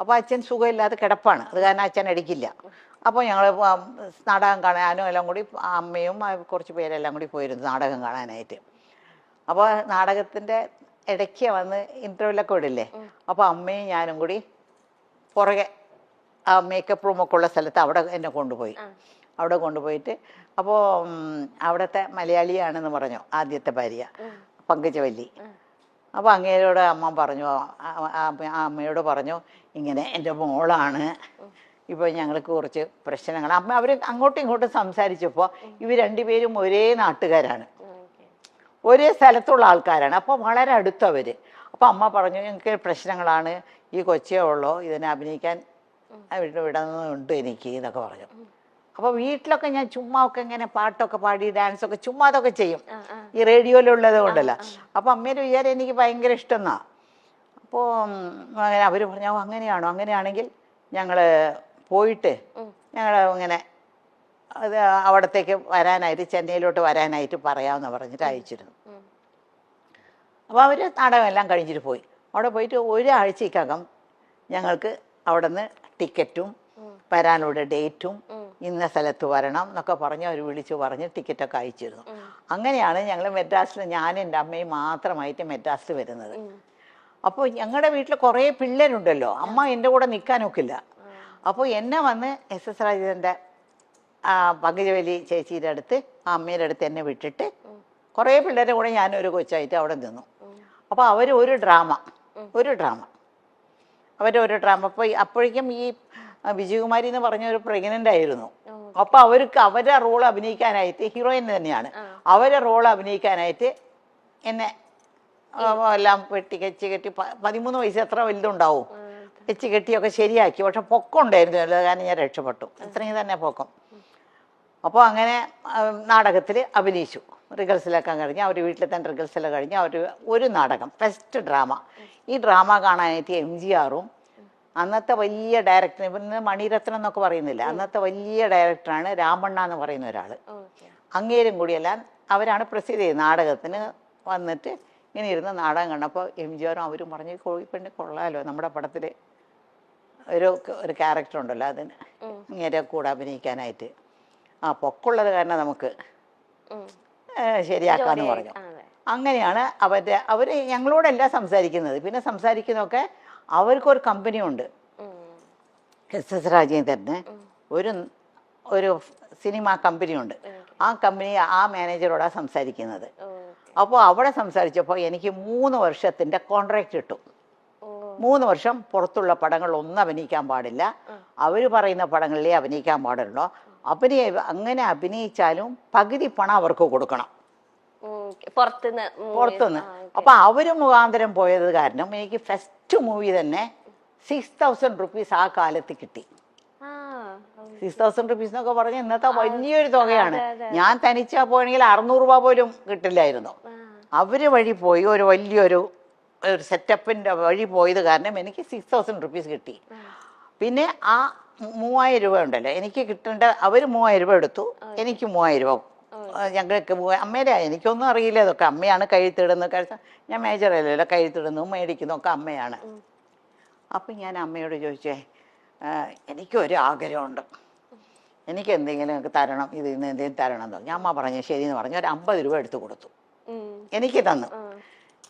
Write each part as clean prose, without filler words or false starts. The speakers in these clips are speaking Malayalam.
അപ്പോൾ അച്ഛൻ സുഖമില്ലാതെ കിടപ്പാണ്, അത് കാരണം അച്ഛൻ അടിക്കില്ല. അപ്പോൾ ഞങ്ങൾ നാടകം കാണാനും എല്ലാം കൂടി അമ്മയും കുറച്ച് പേരെല്ലാം കൂടി പോയിരുന്നു നാടകം കാണാനായിട്ട്. അപ്പോൾ നാടകത്തിൻ്റെ ഇടയ്ക്ക് വന്ന് ഇൻ്റർവെല്ലൊക്കെ വിടില്ലേ, അപ്പോൾ അമ്മയും ഞാനും കൂടി പുറകെ ആ മേക്കപ്പ് റൂമൊക്കെ ഉള്ള സ്ഥലത്ത് അവിടെ എന്നെ കൊണ്ടുപോയി. അവിടെ കൊണ്ടുപോയിട്ട് അപ്പോൾ അവിടുത്തെ മലയാളിയാണെന്ന് പറഞ്ഞു ആദ്യത്തെ ഭാര്യ പങ്കജവല്ലി. അപ്പോൾ അങ്ങേരോട് അമ്മ പറഞ്ഞു, ആ അമ്മയോട് പറഞ്ഞു, ഇങ്ങനെ എൻ്റെ മോളാണ്, ഇപ്പോൾ ഞങ്ങൾക്ക് കുറച്ച് പ്രശ്നങ്ങൾ. അമ്മ അവർ അങ്ങോട്ടും ഇങ്ങോട്ടും സംസാരിച്ചപ്പോൾ ഇവർ രണ്ടുപേരും ഒരേ നാട്ടുകാരാണ്, ഒരേ സ്ഥലത്തുള്ള ആൾക്കാരാണ്. അപ്പോൾ വളരെ അടുത്തവർ. അപ്പോൾ അമ്മ പറഞ്ഞു, ഞങ്ങൾക്ക് പ്രശ്നങ്ങളാണ്, ഈ കൊച്ചേ ഉള്ളോ, ഇതിനെ അഭിനയിക്കാൻ വിടുന്നുണ്ട് എനിക്ക് എന്നൊക്കെ പറഞ്ഞു. അപ്പോൾ വീട്ടിലൊക്കെ ഞാൻ ചുമ്മാ ഒക്കെ ഇങ്ങനെ പാട്ടൊക്കെ പാടി ഡാൻസൊക്കെ ചുമ്മാ അതൊക്കെ ചെയ്യും, ഈ റേഡിയോയിലുള്ളത് കൊണ്ടല്ല. അപ്പോൾ അമ്മേൻ്റെ വിചാരം എനിക്ക് ഭയങ്കര ഇഷ്ടമെന്നാ. അപ്പോൾ അങ്ങനെ അവർ പറഞ്ഞു, അങ്ങനെയാണോ, അങ്ങനെയാണെങ്കിൽ ഞങ്ങൾ പോയിട്ട് ഞങ്ങൾ ഇങ്ങനെ അത് അവിടത്തേക്ക് വരാനായിട്ട് ചെന്നൈയിലോട്ട് വരാനായിട്ട് പറയാമെന്ന് പറഞ്ഞിട്ട് അയച്ചിരുന്നു. അപ്പോൾ അവർ നാടകമെല്ലാം കഴിഞ്ഞിട്ട് പോയി. അവിടെ പോയിട്ട് ഒരാഴ്ചക്കകം ഞങ്ങൾക്ക് അവിടെ നിന്ന് ടിക്കറ്റും വരാനുള്ള ഡേറ്റും ഇന്ന സ്ഥലത്ത് വരണം എന്നൊക്കെ പറഞ്ഞ് അവർ വിളിച്ചു പറഞ്ഞ് ടിക്കറ്റൊക്കെ അയച്ചിരുന്നു. അങ്ങനെയാണ് ഞങ്ങൾ മെഡ്രാസിൽ, ഞാനും എൻ്റെ അമ്മയും മാത്രമായിട്ട് മെഡ്രാസിൽ വരുന്നത്. അപ്പോൾ ഞങ്ങളുടെ വീട്ടിൽ കുറേ പിള്ളേരുണ്ടല്ലോ, അമ്മ എൻ്റെ കൂടെ നിൽക്കാനൊക്കില്ല. അപ്പോൾ എന്നെ വന്ന് SS രാജേന്ദ്രൻ്റെ പങ്കജവല്ലി ചേച്ചിയുടെ അടുത്ത് ആ അമ്മയുടെ അടുത്ത് എന്നെ വിട്ടിട്ട് കുറേ പിള്ളേരുടെ കൂടെ ഞാനൊരു കൊച്ചായിട്ട് അവിടെ നിന്നു. അപ്പോൾ അവർ ഒരു ഡ്രാമ അവരുടെ ഒരു ഡ്രാമ. അപ്പോൾ അപ്പോഴേക്കും ഈ വിജയകുമാരി എന്ന് പറഞ്ഞ ഒരു പ്രഗ്നൻ്റ് ആയിരുന്നു. അപ്പോൾ അവർക്ക് അവരുടെ റോൾ അഭിനയിക്കാനായിട്ട്, ഹീറോയിൻ തന്നെയാണ്, അവരുടെ റോൾ അഭിനയിക്കാനായിട്ട് എന്നെ എല്ലാം വെച്ച് കെട്ടി 13 വയസ്സ് എത്ര വലുതുണ്ടാവും വെച്ച് കെട്ടിയൊക്കെ ശരിയാക്കി. പക്ഷെ പൊക്കം ഉണ്ടായിരുന്നു, കാരണം ഞാൻ രക്ഷപ്പെട്ടു, അത്രയും തന്നെ പൊക്കം. അപ്പോൾ അങ്ങനെ നാടകത്തിൽ അഭിനയിച്ചു. റിഹേഴ്സലൊക്കെ കഴിഞ്ഞ് അവർ വീട്ടിൽ തന്നെ റിഹേഴ്സലൊക്കെ കഴിഞ്ഞ് അവർ ഒരു നാടകം, ഫസ്റ്റ് ഡ്രാമ. ഈ ഡ്രാമ കാണാനായിട്ട് MGRഉം അന്നത്തെ വലിയ ഡയറക്ടർ, ഇന്ന് മണിരത്നം എന്നൊക്കെ പറയുന്നില്ല, അന്നത്തെ വലിയ ഡയറക്ടറാണ് രാമണ്ണ എന്ന് പറയുന്ന ഒരാൾ, അങ്ങേരും കൂടിയെല്ലാം അവരാണ് പ്രസിദ്ധി നാടകത്തിന് വന്നിട്ട് ഇങ്ങനെ ഇരുന്ന് നാടകം കണ്ടപ്പോൾ MGRഉം അവരും പറഞ്ഞു, കോഴിപ്പെണ്ണി കൊള്ളാമല്ലോ, നമ്മുടെ പടത്തിൽ ഒരു ക്യാരക്ടർ ഉണ്ടല്ലോ അതിന് ഇങ്ങനെ കൂടെ അഭിനയിക്കാനായിട്ട്, പൊക്കമുള്ളത് കാരണം നമുക്ക് ശരിയാക്കാന്ന് പറഞ്ഞു. അങ്ങനെയാണ് അവർ ഞങ്ങളോടെല്ലാം സംസാരിക്കുന്നത്. പിന്നെ സംസാരിക്കുന്നതൊക്കെ അവർക്കൊരു കമ്പനി ഉണ്ട്, SS രാജേന്ദ്രന് ഒരു സിനിമ കമ്പനിയുണ്ട്. ആ കമ്പനി ആ മാനേജറോടാണ് സംസാരിക്കുന്നത്. അപ്പോൾ അവിടെ സംസാരിച്ചപ്പോൾ എനിക്ക് 3 വർഷത്തിൻ്റെ കോൺട്രാക്റ്റ് കിട്ടും. 3 വർഷം പുറത്തുള്ള പടങ്ങളിലൊന്നും അഭിനയിക്കാൻ പാടില്ല, അവർ പറയുന്ന പടങ്ങളിലേ അഭിനയിക്കാൻ പാടുള്ളൂ. അങ്ങനെ അഭിനയിച്ചാലും പകുതി പണം അവർക്ക് കൊടുക്കണം പുറത്തുനിന്ന്. അപ്പൊ അവര് മുഖാന്തരം പോയത് കാരണം എനിക്ക് ഫസ്റ്റ് മൂവി തന്നെ 6,000 റുപ്പീസ് ആ കാലത്ത് കിട്ടി. 6,000 റുപ്പീസ് എന്നൊക്കെ പറഞ്ഞാൽ ഇന്നത്തെ വലിയൊരു തുകയാണ്. ഞാൻ തനിച്ചാ പോയെങ്കിൽ 600 രൂപ പോലും കിട്ടില്ലായിരുന്നു. അവര് വഴി പോയി ഒരു വലിയൊരു സെറ്റപ്പിന്റെ വഴി പോയത് കാരണം എനിക്ക് 6,000 റുപ്പീസ് കിട്ടി. പിന്നെ ആ 3,000 രൂപ ഉണ്ടല്ലോ എനിക്ക് കിട്ടേണ്ട, അവർ 3,000 രൂപ എടുത്തു, എനിക്ക് 3,000 രൂപ. ഞങ്ങൾക്ക് അമ്മേടെ, എനിക്കൊന്നും അറിയില്ല, ഇതൊക്കെ അമ്മയാണ് കഴുത്തിടുന്നത്. ഞാൻ മേജറല്ലല്ലോ, കഴുത്തിടുന്നു മേടിക്കുന്നു ഒക്കെ അമ്മയാണ്. അപ്പം ഞാൻ അമ്മയോട് ചോദിച്ചേ, എനിക്കൊരു ആഗ്രഹമുണ്ട്, എനിക്ക് എന്തെങ്കിലും തരണം, ഇത് ഇന്ന് എന്തെങ്കിലും തരണം എന്ന് പറഞ്ഞു. അമ്മ പറഞ്ഞു ശരിയെന്ന് പറഞ്ഞു. ഒരു 50 രൂപ എടുത്തു കൊടുത്തു, എനിക്ക് തന്നു.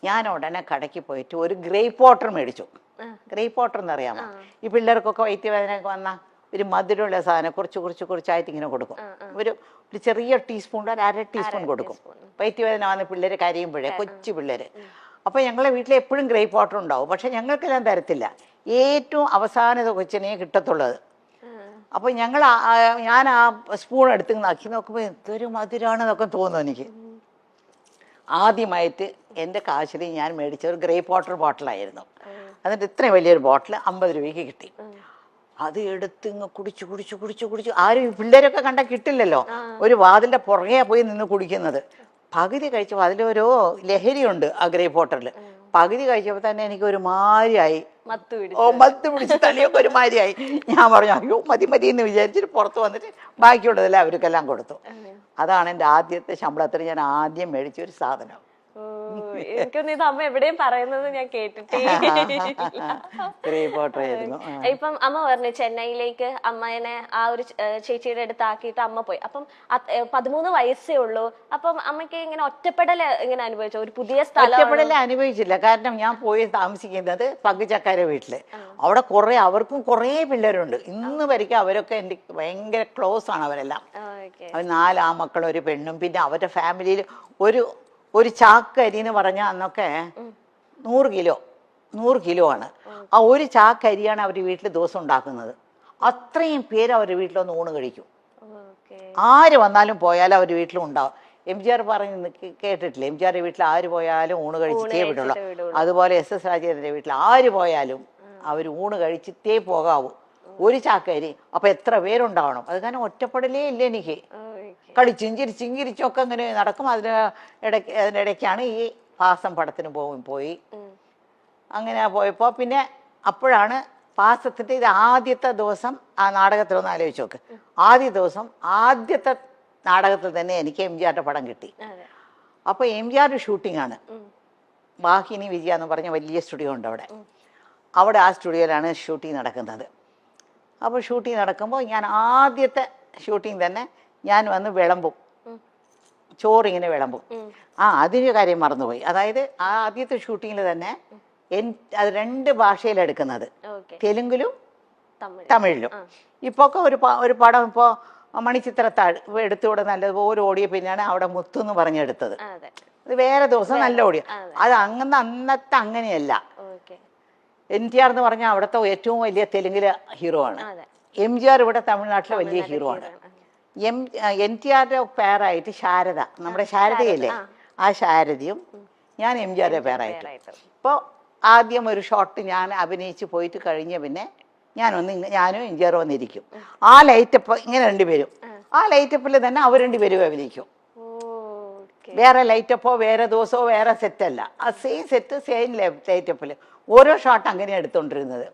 ഞാൻ ഉടനെ കടയ്ക്ക് പോയിട്ട് ഒരു ഗ്രേപ്പ് വാട്ടർ മേടിച്ചു. ഗ്രേപ്പ് വാട്ടർ എന്നറിയാമോ, ഈ പിള്ളേർക്കൊക്കെ വയറ്റുവേദനയൊക്കെ വന്നാൽ ഒരു മധുരമുള്ള സാധനം കുറച്ചായിട്ട് ഇങ്ങനെ കൊടുക്കും. ഒരു ചെറിയ ടീസ്പൂൺ, ഒരു 1/2 ടീസ്പൂൺ കൊടുക്കും. വയറ്റുവേദന വന്ന് പിള്ളേർ കരയുമ്പോഴേ, കൊച്ചു പിള്ളേർ. അപ്പോൾ ഞങ്ങളെ വീട്ടിൽ എപ്പോഴും ഗ്രേപ്പ് വാട്ടർ ഉണ്ടാവും, പക്ഷെ ഞങ്ങൾക്കെല്ലാം തരത്തില്ല, ഏറ്റവും അവസാനത്തെ കൊച്ചിനെ കിട്ടത്തുള്ളത്. അപ്പോൾ ഞാൻ ആ സ്പൂൺ എടുത്ത് നക്കി നോക്കുമ്പോൾ എന്തൊരു മധുരമാണെന്നൊക്കെ തോന്നുന്നു എനിക്ക്. ആദ്യമായിട്ട് എൻ്റെ കാശിൽ ഞാൻ മേടിച്ച ഒരു ഗ്രേപ്പ് വാട്ടർ ബോട്ടിലായിരുന്നു. എന്നിട്ട് ഇത്രയും വലിയൊരു ബോട്ടിൽ 50 രൂപയ്ക്ക് കിട്ടി. അത് എടുത്ത് ഇങ്ങ് കുടിച്ചു. ആരും പിള്ളേരൊക്കെ കണ്ടാൽ കിട്ടില്ലല്ലോ, ഒരു വാതിലിൻ്റെ പുറകെ പോയി നിന്ന് കുടിക്കുന്നത്. പകുതി കഴിച്ചപ്പോൾ അതിലൊരു ലഹരിയുണ്ട് ആ ഗ്രേപ്പ് വാട്ടറിൽ. പകുതി കഴിച്ചപ്പോൾ തന്നെ എനിക്ക് ഒരു മാരിയായി, മത്ത് പിടിച്ച് തലയൊക്കെ ഒരു മാരിയായി. ഞാൻ പറഞ്ഞു അയ്യോ മതി എന്ന് വിചാരിച്ചിട്ട് പുറത്ത് വന്നിട്ട് ബാക്കിയുള്ളതെല്ലാം അവർക്കെല്ലാം കൊടുത്തു. അതാണ് എൻ്റെ ആദ്യത്തെ ശമ്പളത്തിൽ ഞാൻ ആദ്യം മേടിച്ചൊരു സാധനം. എനിക്കൊന്നും ഇത് അമ്മ എവിടെയും പറയുന്നത് ഞാൻ കേട്ടിട്ടേ ഇപ്പം അമ്മ പറഞ്ഞു ചെന്നൈയിലേക്ക് അമ്മേനെ ആ ഒരു ചേച്ചിയുടെ അടുത്ത് ആക്കിയിട്ട് അമ്മ പോയി. അപ്പം 13 വയസ്സേ ഉള്ളൂ. അപ്പം അമ്മയ്ക്ക് ഇങ്ങനെ ഒറ്റപ്പെടൽ ഇങ്ങനെ അനുഭവിച്ചോ? ഒരു പുതിയ സ്ഥലം ഒറ്റപ്പെടൽ അനുഭവിച്ചില്ല. കാരണം ഞാൻ പോയി താമസിക്കുന്നത് പങ്കുചക്കാരെ വീട്ടില്. അവിടെ അവർക്കും കുറേ പിള്ളേരുണ്ട്. ഇന്ന് വരെയ്ക്കും അവരൊക്കെ എൻ്റെ ഭയങ്കര ക്ലോസ് ആണ് അവരെല്ലാം. അവർ 4 ആമക്കളും ഒരു പെണ്ണും. പിന്നെ അവരുടെ ഫാമിലിയിൽ ഒരു ചാക്ക് അരി എന്ന് പറഞ്ഞാൽ അന്നൊക്കെ 100 കിലോ ആണ്. ആ ഒരു ചാക്ക് അരിയാണ് അവർ വീട്ടിൽ ദിവസം ഉണ്ടാക്കുന്നത്. അത്രയും പേര് അവരുടെ വീട്ടിലൊന്ന് ഊണ് കഴിക്കും. ആര് വന്നാലും പോയാലും അവർ വീട്ടിലും ഉണ്ടാവും. എംജിആർ പറഞ്ഞ് കേട്ടിട്ടില്ല, എംജിആറുടെ വീട്ടിൽ ആര് പോയാലും ഊണ് കഴിച്ചിട്ടേ വിടുള്ളൂ. അതുപോലെ SS രാജേന്ദ്രന്റെ വീട്ടിൽ ആര് പോയാലും അവർ ഊണ് കഴിച്ചിട്ടേ പോകാവൂ. ഒരു ചാക്കരി. അപ്പൊ എത്ര പേരുണ്ടാവണം. അത് കാരണം ഒറ്റപ്പെടലേ ഇല്ല എനിക്ക്. കളിച്ചും ചിരിച്ചൊക്കെ അങ്ങനെ നടക്കും. അതിനിടയ്ക്കാണ് ഈ പാസം പടത്തിന് പോയി. അങ്ങനെ പോയപ്പോ പിന്നെ അപ്പോഴാണ് പാസത്തിന്റെ ഇത് ആദ്യത്തെ ദിവസം ആ നാടകത്തിലൊന്ന് ആലോചിച്ച് നോക്ക്. ആദ്യത്തെ നാടകത്തിൽ തന്നെ എനിക്ക് എംജിആറിന്റെ പടം കിട്ടി. അപ്പൊ എംജിആറിന്റെ ഷൂട്ടിംഗ് ആണ്. വാഹിനി വിജയ എന്ന് പറഞ്ഞ വലിയ സ്റ്റുഡിയോ ഉണ്ട് അവിടെ. ആ സ്റ്റുഡിയോയിലാണ് ഷൂട്ടിംഗ് നടക്കുന്നത്. അപ്പോൾ ഷൂട്ടിംഗ് നടക്കുമ്പോൾ ഞാൻ ആദ്യത്തെ ഷൂട്ടിംഗ് തന്നെ ഞാൻ വന്ന് വിളമ്പും, ചോറിങ്ങനെ വിളമ്പും. അതിൻ്റെ കാര്യം മറന്നുപോയി. അതായത് ആ ആദ്യത്തെ ഷൂട്ടിങ്ങിൽ തന്നെ അത് 2 ഭാഷയിലെടുക്കുന്നത്, തെലുങ്കിലും തമിഴിലും. ഇപ്പോൾ ഒക്കെ ഒരു പടം ഇപ്പോൾ മണിച്ചിത്രത്താഴ് എടുത്തുകൂടെ നല്ലതുപോലെ ഓടിയ പിന്നെയാണ് അവിടെ മുത്തു എന്ന് പറഞ്ഞെടുത്തത്. അത് വേറെ ദിവസം നല്ല ഓടിയ. അത് അന്നത്തെ അങ്ങനെയല്ല. NTR എന്ന് പറഞ്ഞാൽ അവിടുത്തെ ഏറ്റവും വലിയ തെലുങ്കിലെ ഹീറോ ആണ്. MGR ഇവിടെ തമിഴ്നാട്ടിലെ വലിയ ഹീറോ ആണ്. NTRന്റെ പേരായിട്ട് ശാരദ, നമ്മുടെ ശാരദയല്ലേ, ആ ശാരദയും ഞാൻ MGRന്റെ പേരായിട്ട്. ഇപ്പോൾ ആദ്യം ഒരു ഷോട്ട് ഞാൻ അഭിനയിച്ച് പോയിട്ട് കഴിഞ്ഞ പിന്നെ ഞാനും MGR വന്നിരിക്കും. ആ ലൈറ്റപ്പ് ഇങ്ങനെ 2 പേരും, ആ ലൈറ്റപ്പിൽ തന്നെ അവർ 2 പേരും അഭിനയിക്കും. വേറെ ലൈറ്റപ്പോ വേറെ ദിവസമോ വേറെ സെറ്റല്ല, ആ സെയിം സെറ്റ് സെയിം ലൈറ്റപ്പിൽ ഓരോ ഷോട്ട് അങ്ങനെ എടുത്തോണ്ടിരുന്നത്.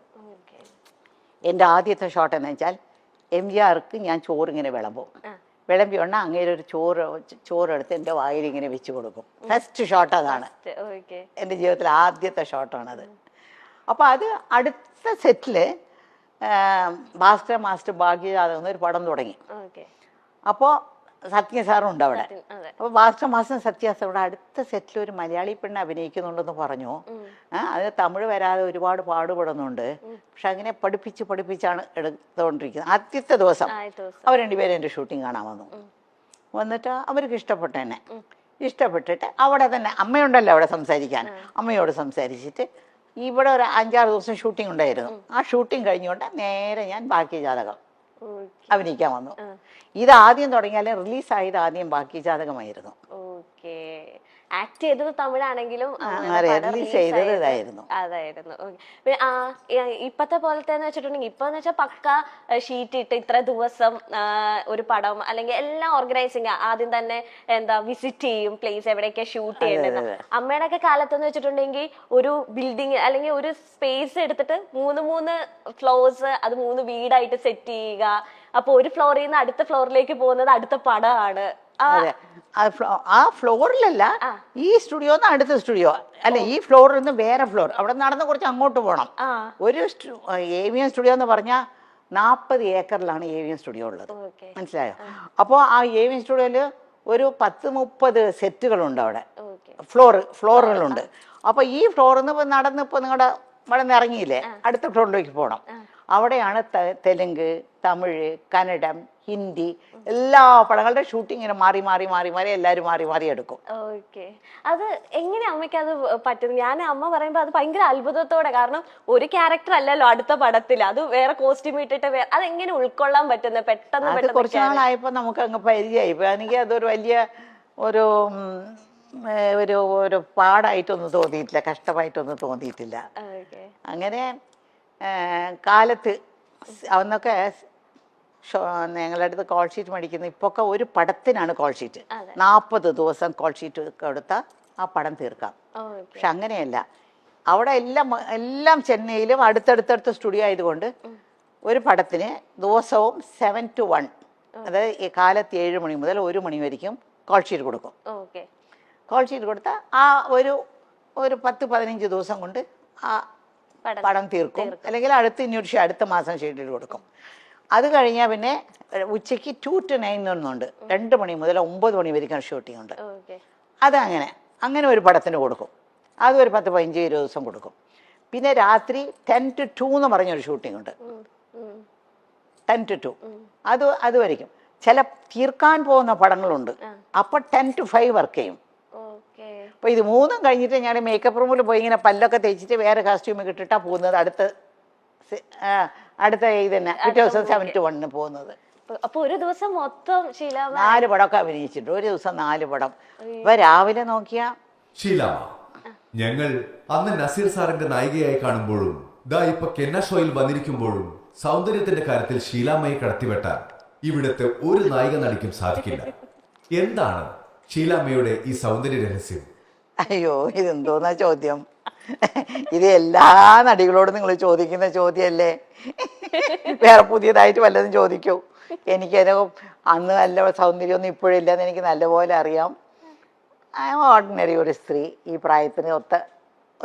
എൻ്റെ ആദ്യത്തെ ഷോട്ട് എന്ന് വെച്ചാൽ MGRക്ക് ഞാൻ ചോറിങ്ങനെ വിളമ്പിയോണ്ട അങ്ങേരെ ഒരു ചോറെടുത്ത് എൻ്റെ വായിൽ ഇങ്ങനെ വെച്ച് കൊടുക്കും. ഫസ്റ്റ് ഷോട്ട് അതാണ്. എൻ്റെ ജീവിതത്തിലെ ആദ്യത്തെ ഷോട്ടാണത്. അപ്പോൾ അത് അടുത്ത സെറ്റില് ഭാസ്കര മാസ്റ്റർ ഭാഗ്യജാതകം ഒരു പടം തുടങ്ങി. അപ്പോൾ സത്യ സാറും ഉണ്ട് അവിടെ. അപ്പോൾ ഭാസ്കര മാസ്റ്റർ സത്യ സാറുടെ അടുത്ത സെറ്റിൽ ഒരു മലയാളി പെണ്ണ് അഭിനയിക്കുന്നുണ്ടെന്ന് പറഞ്ഞു. അത് തമിഴ് വരാതെ ഒരുപാട് പാടുപെടുന്നുണ്ട്. പക്ഷെ അങ്ങനെ പഠിപ്പിച്ചാണ് എടുത്തുകൊണ്ടിരിക്കുന്നത്. ആദ്യത്തെ ദിവസം അവർ 2 പേരും എൻ്റെ ഷൂട്ടിങ് കാണാൻ വന്നിട്ട് അവർക്ക് ഇഷ്ടപ്പെട്ടിട്ട് അവിടെ തന്നെ അമ്മയുണ്ടല്ലോ അവിടെ സംസാരിക്കാൻ, അമ്മയോട് സംസാരിച്ചിട്ട് ഇവിടെ ഒരു 5-6 ദിവസം ഷൂട്ടിംഗ് ഉണ്ടായിരുന്നു. ആ ഷൂട്ടിംഗ് കഴിഞ്ഞുകൊണ്ട് നേരെ ഞാൻ ഭാഗ്യജാതകം അഭിനയിക്കാൻ വന്നു. ഇത് ആദ്യം തുടങ്ങിയാലും റിലീസായത് ആദ്യം ഭാഗ്യജാതകമായിരുന്നു. ആക്ട് ചെയ്തത് തമിഴാണെങ്കിലും അതായിരുന്നു. ഇപ്പത്തെ പോലത്തെ വെച്ചിട്ടുണ്ടെങ്കിൽ ഇപ്പൊന്ന് വെച്ചാൽ പക്ക ഷീറ്റ് ഇട്ട് ഇത്ര ദിവസം ഒരു പടം അല്ലെങ്കിൽ എല്ലാം ഓർഗനൈസിങ് ആദ്യം തന്നെ വിസിറ്റ് ചെയ്യും പ്ലേസ് എവിടെയൊക്കെ ഷൂട്ട് ചെയ്യേണ്ടത്. അമ്മയുടെ ഒക്കെ കാലത്തെന്ന് വെച്ചിട്ടുണ്ടെങ്കിൽ ഒരു ബിൽഡിങ് അല്ലെങ്കിൽ ഒരു സ്പേസ് എടുത്തിട്ട് 3 ഫ്ലോർസ്, അത് 3 വീടായിട്ട് സെറ്റ് ചെയ്യുക. അപ്പൊ ഒരു ഫ്ലോറിൽ നിന്ന് അടുത്ത ഫ്ലോറിലേക്ക് പോകുന്നത് അടുത്ത പടമാണ്. ആ ഫ്ലോറിലല്ല, ഈ സ്റ്റുഡിയോ അടുത്ത സ്റ്റുഡിയോ അല്ല, ഈ ഫ്ലോറിൽ നിന്ന് വേറെ ഫ്ലോർ, അവിടെ നടന്ന് കുറച്ച് അങ്ങോട്ട് പോകണം. ഒരു AVM സ്റ്റുഡിയോ എന്ന് പറഞ്ഞാൽ 40 ഏക്കറിലാണ് AVM സ്റ്റുഡിയോ ഉള്ളത്, മനസ്സിലായോ? അപ്പോൾ ആ AVM സ്റ്റുഡിയോയില് ഒരു 10-30 സെറ്റുകളുണ്ട് അവിടെ, ഫ്ലോറുകളുണ്ട്. അപ്പൊ ഈ ഫ്ലോറിൽ നിന്ന് നടന്നിപ്പോ നിങ്ങളുടെ ഇവിടെ നിന്ന് ഇറങ്ങിയില്ലേ, അടുത്ത ഫ്ലോറിലേക്ക് പോകണം. അവിടെയാണ് തെലുങ്ക്, തമിഴ്, കന്നഡം, ഹിന്ദി എല്ലാ പടങ്ങളുടെ ഷൂട്ടിങ്ങിന് മാറി എല്ലാവരും മാറി എടുക്കും. അത് എങ്ങനെ അമ്മയ്ക്ക് അത് പറ്റുന്നു? ഞാൻ അമ്മ പറയുമ്പോ അത് ഭയങ്കര അത്ഭുതത്തോടെ, കാരണം ഒരു ക്യാരക്ടർ അല്ലല്ലോ അടുത്ത പടത്തിൽ, അത് വേറെ കോസ്റ്റ്യൂം ഇട്ടിട്ട് അതെങ്ങനെ ഉൾക്കൊള്ളാൻ പറ്റുന്നത്? പെട്ടെന്ന് കുറച്ചു നാളായപ്പോ നമുക്ക് അങ്ങ് പരിചയമായി. എനിക്ക് അതൊരു വലിയ ഒരു ഒരു പാടായിട്ടൊന്നും തോന്നിയിട്ടില്ല, കഷ്ടമായിട്ടൊന്നും തോന്നിയിട്ടില്ല. അങ്ങനെ കാലത്ത് അന്നൊക്കെ ഞങ്ങളുടെ അടുത്ത് കോൾ ഷീറ്റ് മേടിക്കുന്നു. ഇപ്പൊക്കെ ഒരു പടത്തിനാണ് കോൾ ഷീറ്റ്, 40 ദിവസം കോൾ ഷീറ്റ് കൊടുത്താൽ ആ പടം തീർക്കാം. പക്ഷെ അങ്ങനെയല്ല, അവിടെ എല്ലാം ചെന്നൈയിലും അടുത്തടുത്തടുത്ത സ്റ്റുഡിയോ ആയതുകൊണ്ട് ഒരു പടത്തിന് ദിവസവും 7 to 1, അതായത് കാലത്ത് 7 മണി മുതൽ 1 മണി വരെയും കോൾ ഷീറ്റ് കൊടുക്കും. കോൾ ഷീറ്റ് കൊടുത്താൽ ആ ഒരു 10-15 ദിവസം കൊണ്ട് ആ പടം തീർക്കും. അല്ലെങ്കിൽ അടുത്ത മാസം ഷെഡ്യൂൾ കൊടുക്കും. അത് കഴിഞ്ഞാൽ പിന്നെ ഉച്ചയ്ക്ക് 2 to 9 എന്നുണ്ട്, 2 മണി മുതൽ 9 മണി വരെയും ഷൂട്ടിംഗ് ഉണ്ട്. അങ്ങനെ ഒരു പടത്തിന് കൊടുക്കും. അത് ഒരു 10-15-20 ദിവസം കൊടുക്കും. പിന്നെ രാത്രി 10 to 2 എന്ന് പറഞ്ഞൊരു ഷൂട്ടിംഗ് ഉണ്ട്, 10 to 2. അത് വരയ്ക്കും. ചില തീർക്കാൻ പോകുന്ന പടങ്ങളുണ്ട്, അപ്പം 10 to 5 വർക്ക് ചെയ്യും. അപ്പോൾ ഇത് മൂന്നും കഴിഞ്ഞിട്ട് ഞാൻ മേക്കപ്പ് റൂമിൽ പോയി ഇങ്ങനെ പല്ലൊക്കെ തേച്ചിട്ട് വേറെ കോസ്റ്റ്യൂമൊക്കെ ഇട്ടിട്ടാണ് പോകുന്നത്. അടുത്ത ഇത് തന്നെ പിറ്റേ ദിവസം 7 to 1 പോകുന്നത്. അപ്പൊ ഒരു ദിവസം മൊത്തം 4 പടമൊക്കെ അഭിനയിച്ചിട്ടുണ്ട്. ഒരു ദിവസം 4 പടം. ഇപ്പൊ രാവിലെ നോക്കിയാ ഷീലാമ്മ, ഞങ്ങൾ അന്ന് നസീർ സാറിന്റെ നായികയായി കാണുമ്പോഴും ഇപ്പൊ കെന്ന ഷോയിൽ വന്നിരിക്കുമ്പോഴും സൗന്ദര്യത്തിന്റെ കാര്യത്തിൽ ഷീലാമ്മയെ കടത്തിവെട്ടാൻ ഇവിടുത്തെ ഒരു നായിക നടിക്കും സാധിക്കില്ല. എന്താണ് ഷീലാമ്മയുടെ ഈ സൗന്ദര്യ രഹസ്യം? അയ്യോ, ഇതെന്തോന്നാ ചോദ്യം? ഇത് എല്ലാ നടികളോടും നിങ്ങൾ ചോദിക്കുന്ന ചോദ്യമല്ലേ? വേറെ പുതിയതായിട്ട് വല്ലതും ചോദിക്കൂ. എനിക്കത് അന്ന് നല്ല സൗന്ദര്യമൊന്നും ഇപ്പോഴില്ലെന്ന് എനിക്ക് നല്ലപോലെ അറിയാം. ഓർഡിനറി ഒരു സ്ത്രീ, ഈ പ്രായത്തിന് ഒത്ത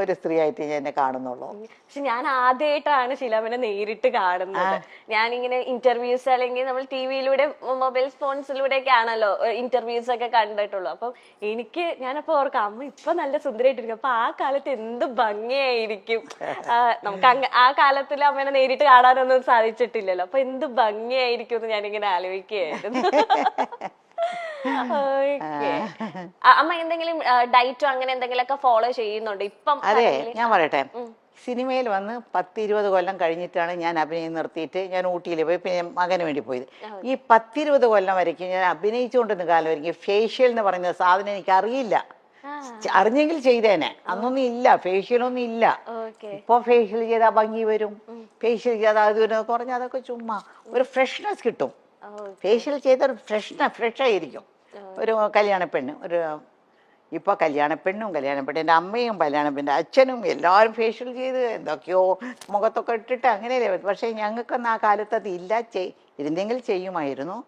ഒരു സ്ത്രീ ആയിട്ട് ഞാൻ എന്നെ കാണുന്നുള്ളൂ. പക്ഷെ ഞാൻ ആദ്യമായിട്ടാണ് ഷീലാമ്മനെ നേരിട്ട് കാണുന്നത്. ഞാനിങ്ങനെ ഇന്റർവ്യൂസ് അല്ലെങ്കിൽ നമ്മൾ ടിവിയിലൂടെ മൊബൈൽ ഫോൺസിലൂടെ ഒക്കെ ആണല്ലോ ഇന്റർവ്യൂസ് ഒക്കെ കണ്ടിട്ടുള്ളൂ. അപ്പം ഞാനപ്പോ ഓർക്കാം, അമ്മ ഇപ്പൊ നല്ല സുന്ദരമായിട്ടിരിക്കും, അപ്പൊ ആ കാലത്ത് എന്ത് ഭംഗിയായിരിക്കും. നമുക്ക് ആ കാലത്തിൽ അമ്മേനെ നേരിട്ട് കാണാനൊന്നും സാധിച്ചിട്ടില്ലല്ലോ, അപ്പൊ എന്ത് ഭംഗിയായിരിക്കും എന്ന് ഞാനിങ്ങനെ ആലോചിക്കുകയായിരുന്നു. അമ്മ എന്തെങ്കിലും ഡയറ്റോ അങ്ങനെ എന്തെങ്കിലുമൊക്കെ ഫോളോ ചെയ്യുന്നുണ്ട് ഇപ്പം? അതെ, ഞാൻ പറയട്ടെ, സിനിമയിൽ വന്ന് 10-20 കൊല്ലം കഴിഞ്ഞിട്ടാണ് ഞാൻ അഭിനയം നിർത്തിയിട്ട് ഞാൻ ഊട്ടിയിൽ പോയി, പിന്നെ മകന് വേണ്ടി പോയത്. ഈ 10-20 കൊല്ലം വരയ്ക്കും ഞാൻ അഭിനയിച്ചുകൊണ്ടിരുന്ന കാലം വരയ്ക്കും ഫേഷ്യൽ എന്ന് പറയുന്ന സാധനം എനിക്ക് അറിയില്ല. അറിഞ്ഞെങ്കിൽ ചെയ്തേനെ. അന്നൊന്നും ഇല്ല, ഫേഷ്യലൊന്നും ഇല്ല. ഇപ്പൊ ഫേഷ്യൽ ചെയ്താൽ ഭംഗി വരും, ഫേഷ്യൽ ചെയ്താൽ അത് കുറഞ്ഞ അതൊക്കെ ചുമ്മാ ഒരു ഫ്രഷ്നെസ് കിട്ടും. ഫേഷ്യൽ ചെയ്ത ഒരു ഫ്രഷ് ആയിരിക്കും. ഒരു കല്യാണ പെണ്ണ്, ഇപ്പോൾ കല്യാണ പെണ്ണിൻ്റെ അമ്മയും കല്യാണ പെണ്ണിൻ്റെ അച്ഛനും എല്ലാവരും ഫേഷ്യൽ ചെയ്ത് എന്തൊക്കെയോ മുഖത്തൊക്കെ ഇട്ടിട്ട് അങ്ങനെയല്ലേ. പക്ഷേ ഞങ്ങൾക്കൊന്നും ആ കാലത്ത് അത് ഇല്ല. ഇരുന്നെങ്കിൽ ചെയ്യുമായിരുന്നു.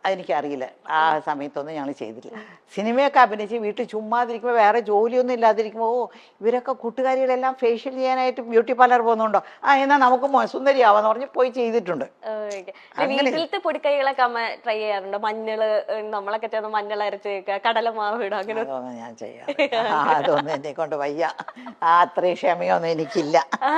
അതെനിക്കറിയില്ല, ആ സമയത്തൊന്നും ഞങ്ങൾ ചെയ്തില്ല. സിനിമയൊക്കെ അഭിനയിച്ച് വീട്ടിൽ ചുമ്മാതിരിക്കുമ്പോൾ വേറെ ജോലിയൊന്നും ഇല്ലാതിരിക്കുമ്പോൾ ഇവരൊക്കെ കൂട്ടുകാരികളെല്ലാം ഫേഷ്യൽ ചെയ്യാനായിട്ട് ബ്യൂട്ടി പാർലർ പോകുന്നുണ്ടോ, എന്നാൽ നമുക്ക് സുന്ദരിയാവാന്ന് പറഞ്ഞ് പോയി ചെയ്തിട്ടുണ്ട്. വീട്ടിലത്തെ പൊടിക്കൈകളൊക്കെ അമ്മ ട്രൈ ചെയ്യാറുണ്ടോ? മഞ്ഞള്, നമ്മളൊക്കെ ചേർന്ന് മഞ്ഞൾ അരച്ച് വെക്കുക, കടലമാവ് ഇടുക, അങ്ങനെ അതൊന്നും ഞാൻ ചെയ്യാം. അതൊന്നും എന്നെ കൊണ്ട് വയ്യ. അത്രയും ക്ഷമയൊന്നും എനിക്കില്ല.